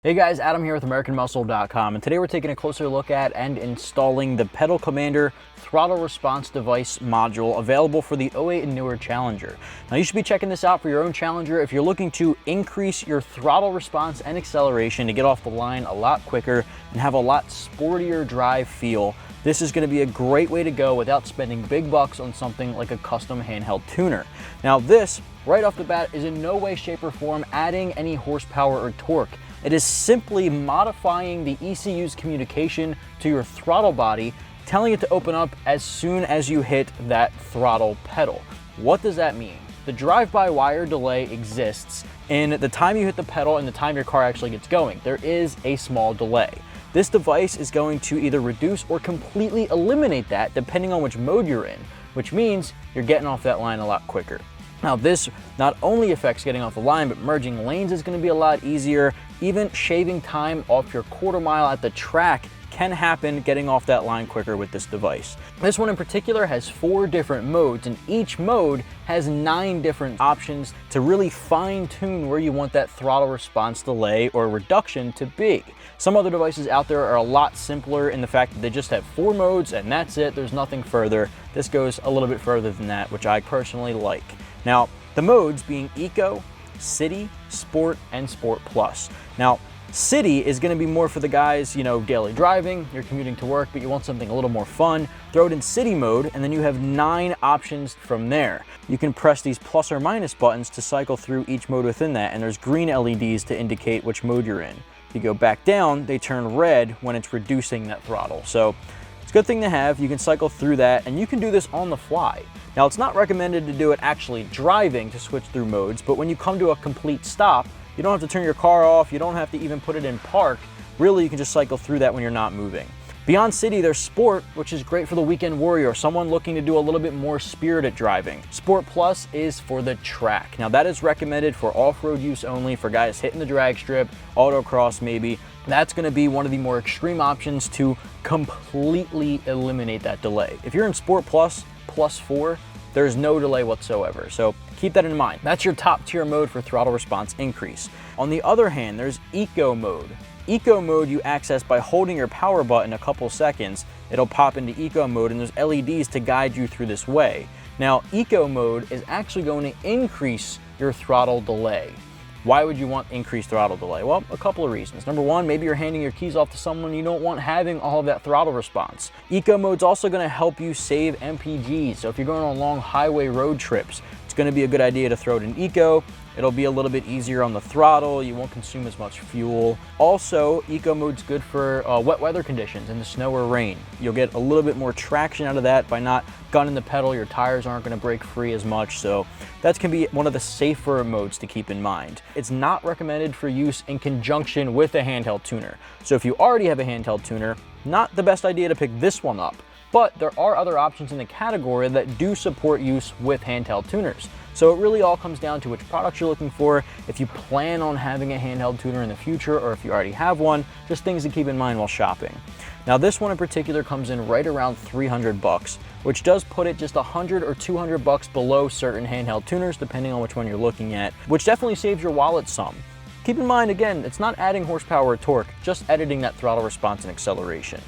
Hey guys, Adam here with AmericanMuscle.com, and today we're taking a closer look at and installing the Pedal Commander Throttle Response Device module available for the 08 and newer Challenger. Now you should be checking this out for your own Challenger if you're looking to increase your throttle response and acceleration to get off the line a lot quicker and have a lot sportier drive feel. This is going to be a great way to go without spending big bucks on something like a custom handheld tuner. Now this, right off the bat, is in no way, shape, or form adding any horsepower or torque. It is simply modifying the ECU's communication to your throttle body, telling it to open up as soon as you hit that throttle pedal. What does that mean? The drive-by-wire delay exists in the time you hit the pedal and the time your car actually gets going. There is a small delay. This device is going to either reduce or completely eliminate that depending on which mode you're in, which means you're getting off that line a lot quicker. Now this not only affects getting off the line, but merging lanes is going to be a lot easier. Even shaving time off your quarter mile at the track can happen getting off that line quicker with this device. This one in particular has 4 different modes, and each mode has 9 different options to really fine tune where you want that throttle response delay or reduction to be. Some other devices out there are a lot simpler in the fact that they just have 4 modes and that's it, there's nothing further. This goes a little bit further than that, which I personally like. Now, the modes being Eco, City, Sport, and Sport Plus. Now, City is going to be more for the guys, daily driving, you're commuting to work, but you want something a little more fun. Throw it in City mode, and then you have 9 options from there. You can press these plus or minus buttons to cycle through each mode within that, and there's green LEDs to indicate which mode you're in. If you go back down, they turn red when it's reducing that throttle. So it's a good thing to have. You can cycle through that, and you can do this on the fly. Now, it's not recommended to do it actually driving to switch through modes, but when you come to a complete stop, you don't have to turn your car off, you don't have to even put it in park. Really, you can just cycle through that when you're not moving. Beyond City, there's Sport, which is great for the weekend warrior, someone looking to do a little bit more spirited driving. Sport Plus is for the track. Now, that is recommended for off-road use only, for guys hitting the drag strip, autocross maybe. That's going to be one of the more extreme options to completely eliminate that delay. If you're in Sport Plus, plus 4, there's no delay whatsoever. So keep that in mind. That's your top tier mode for throttle response increase. On the other hand, there's Eco mode. Eco mode you access by holding your power button a couple seconds. It'll pop into Eco mode and there's LEDs to guide you through this way. Now, Eco mode is actually going to increase your throttle delay. Why would you want increased throttle delay? Well, a couple of reasons. Number one, maybe you're handing your keys off to someone you don't want having all of that throttle response. Eco mode's also going to help you save MPGs. So if you're going on long highway road trips, it's going to be a good idea to throw it in Eco. It'll be a little bit easier on the throttle. You won't consume as much fuel. Also, Eco mode's good for wet weather conditions in the snow or rain. You'll get a little bit more traction out of that by not gunning the pedal. Your tires aren't going to break free as much. So that can be one of the safer modes to keep in mind. It's not recommended for use in conjunction with a handheld tuner. So if you already have a handheld tuner, not the best idea to pick this one up. But there are other options in the category that do support use with handheld tuners. So it really all comes down to which products you're looking for, if you plan on having a handheld tuner in the future, or if you already have one, just things to keep in mind while shopping. Now this one in particular comes in right around 300 bucks, which does put it just 100 or 200 bucks below certain handheld tuners, depending on which one you're looking at, which definitely saves your wallet some. Keep in mind, again, it's not adding horsepower or torque, just editing that throttle response and acceleration.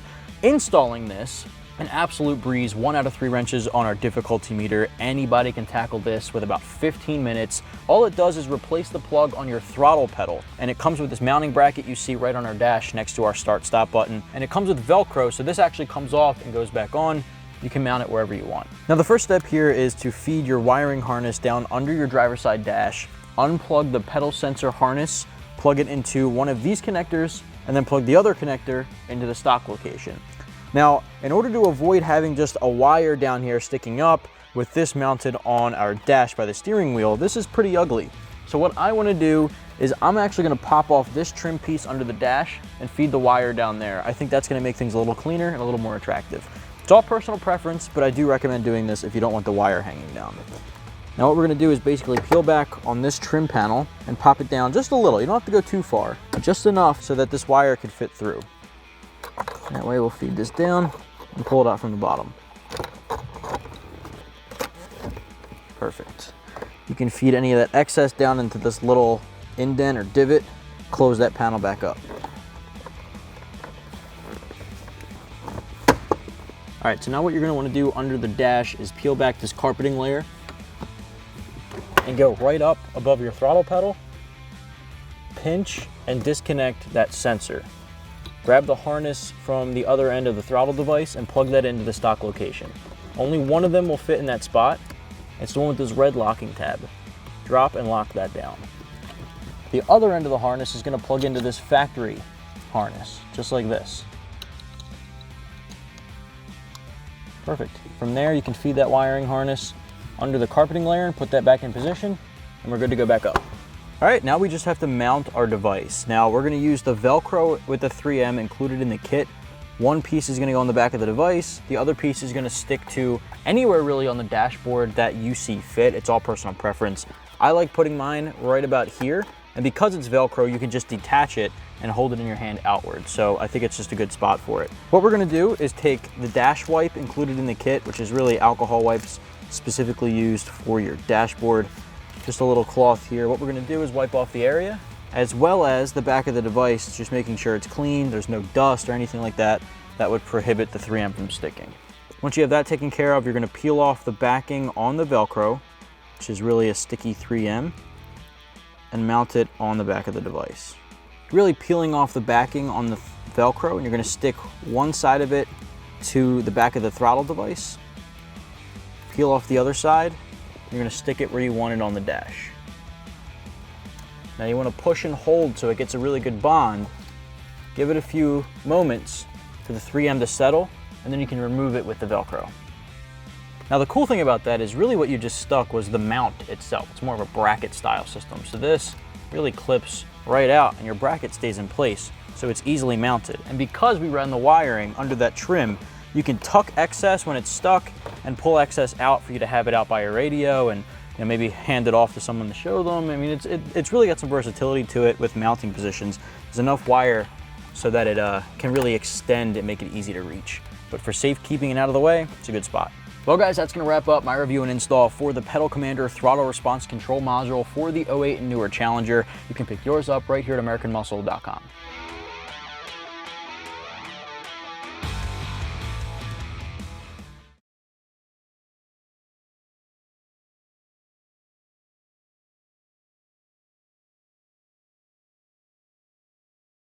Installing this, an absolute breeze, 1 out of 3 wrenches on our difficulty meter. Anybody can tackle this with about 15 minutes. All it does is replace the plug on your throttle pedal, and it comes with this mounting bracket you see right on our dash next to our start stop button, and it comes with Velcro, so this actually comes off and goes back on. You can mount it wherever you want. Now the first step here is to feed your wiring harness down under your driver's side dash, unplug the pedal sensor harness, plug it into one of these connectors, and then plug the other connector into the stock location. Now, in order to avoid having just a wire down here sticking up with this mounted on our dash by the steering wheel, this is pretty ugly. So what I want to do is I'm actually going to pop off this trim piece under the dash and feed the wire down there. I think that's going to make things a little cleaner and a little more attractive. It's all personal preference, but I do recommend doing this if you don't want the wire hanging down. Now what we're going to do is basically peel back on this trim panel and pop it down just a little. You don't have to go too far, just enough so that this wire could fit through. That way we'll feed this down and pull it out from the bottom. Perfect. You can feed any of that excess down into this little indent or divot close that panel back up. All right, so now what you're gonna wanna do under the dash is peel back this carpeting layer and go right up above your throttle pedal, pinch and disconnect that sensor. Grab the harness from the other end of the throttle device and plug that into the stock location. Only one of them will fit in that spot. It's the one with this red locking tab. Drop and lock that down. The other end of the harness is gonna plug into this factory harness, just like this. Perfect. From there, you can feed that wiring harness under the carpeting layer and put that back in position, and we're good to go back up. All right, now we just have to mount our device. Now we're gonna use the Velcro with the 3M included in the kit. One piece is gonna go on the back of the device. The other piece is gonna stick to anywhere really on the dashboard that you see fit. It's all personal preference. I like putting mine right about here. And because it's Velcro, you can just detach it and hold it in your hand outward. So I think it's just a good spot for it. What we're gonna do is take the dash wipe included in the kit, which is really alcohol wipes specifically used for your dashboard. Just a little cloth here. What we're gonna do is wipe off the area, as well as the back of the device, just making sure it's clean, there's no dust or anything like that that would prohibit the 3M from sticking. Once you have that taken care of, you're gonna peel off the backing on the Velcro, which is really a sticky 3M, and mount it on the back of the device. Really peeling off the backing on the Velcro, and you're gonna stick one side of it to the back of the throttle device, peel off the other side, you're gonna stick it where you want it on the dash. Now you wanna push and hold so it gets a really good bond. Give it a few moments for the 3M to settle, and then you can remove it with the Velcro. Now the cool thing about that is really what you just stuck was the mount itself. It's more of a bracket style system. So this really clips right out and your bracket stays in place, so it's easily mounted. And because we ran the wiring under that trim, you can tuck excess when it's stuck and pull excess out for you to have it out by your radio and maybe hand it off to someone to show them. I mean, it's really got some versatility to it with mounting positions. There's enough wire so that it can really extend and make it easy to reach. But for safekeeping and out of the way, it's a good spot. Well guys, that's gonna wrap up my review and install for the Pedal Commander throttle response control module for the 08 and newer Challenger. You can pick yours up right here at AmericanMuscle.com.